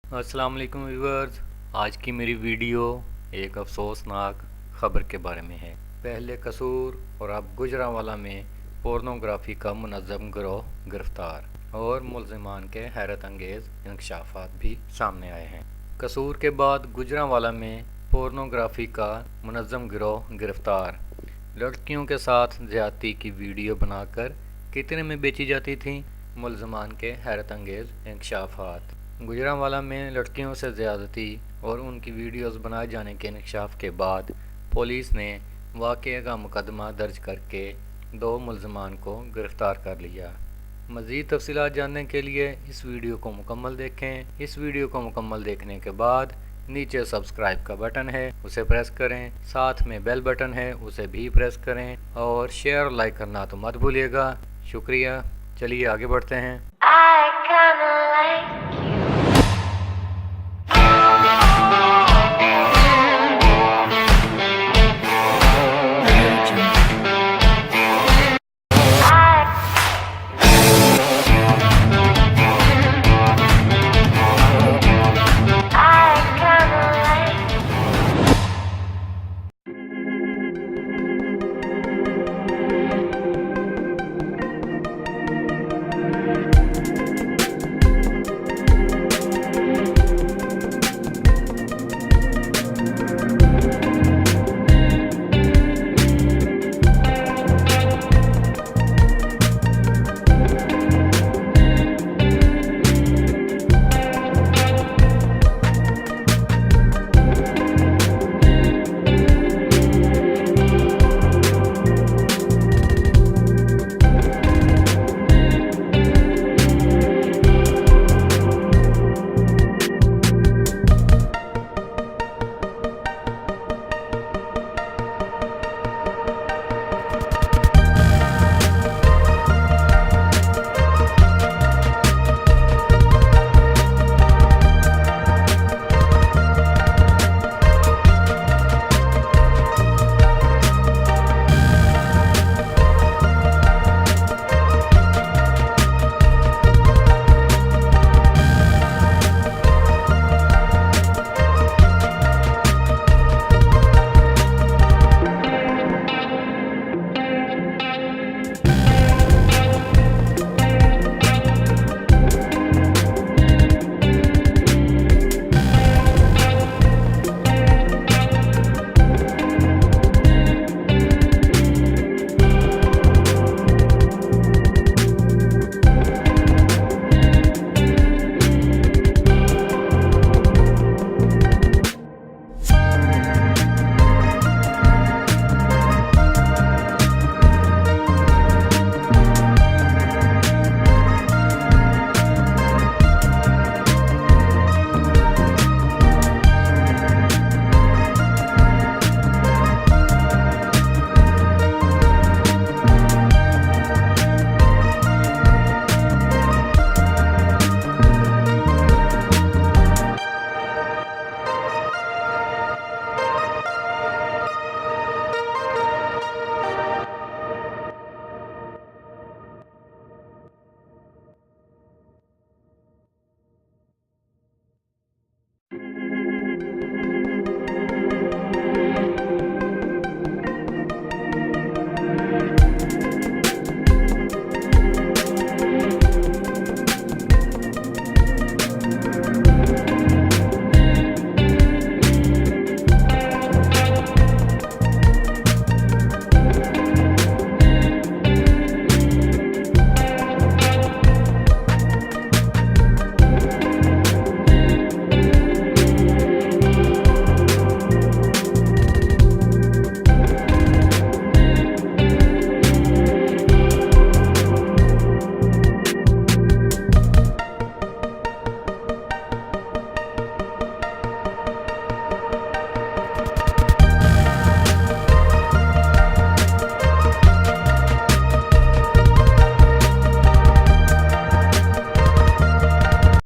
अस्सलाम वालेकुम व्यूअर्स। आज की मेरी वीडियो एक अफसोसनाक ख़बर के बारे में है। पहले कसूर और अब गुजरांवाला में पोर्नोग्राफी का मुनज़्ज़म गिरोह गिरफ्तार और मुलज़िमान के हैरत अंगेज़ इंकशाफात भी सामने आए हैं। कसूर के बाद गुजरांवाला में पोर्नोग्राफी का मुनज़्ज़म गिरोह गिरफ्तार। लड़कियों के साथ ज़्यादती की वीडियो बनाकर कितने में बेची जाती थी, मुलज़िमान के हैरत अंगेज़ इंकशाफात। गुजरांवाला में लड़कियों से ज़्यादती और उनकी वीडियोस बनाए जाने के इंकशाफ के बाद पुलिस ने वाक़ये का मुकदमा दर्ज करके 2 मुलज़िमान को गिरफ़्तार कर लिया। मज़ीद तफ़सीलात जानने के लिए इस वीडियो को मुकम्मल देखें। इस वीडियो को मुकम्मल देखने के बाद नीचे सब्सक्राइब का बटन है, उसे प्रेस करें। साथ में बेल बटन है, उसे भी प्रेस करें और शेयर और लाइक करना तो मत भूलिएगा। शुक्रिया। चलिए आगे बढ़ते हैं।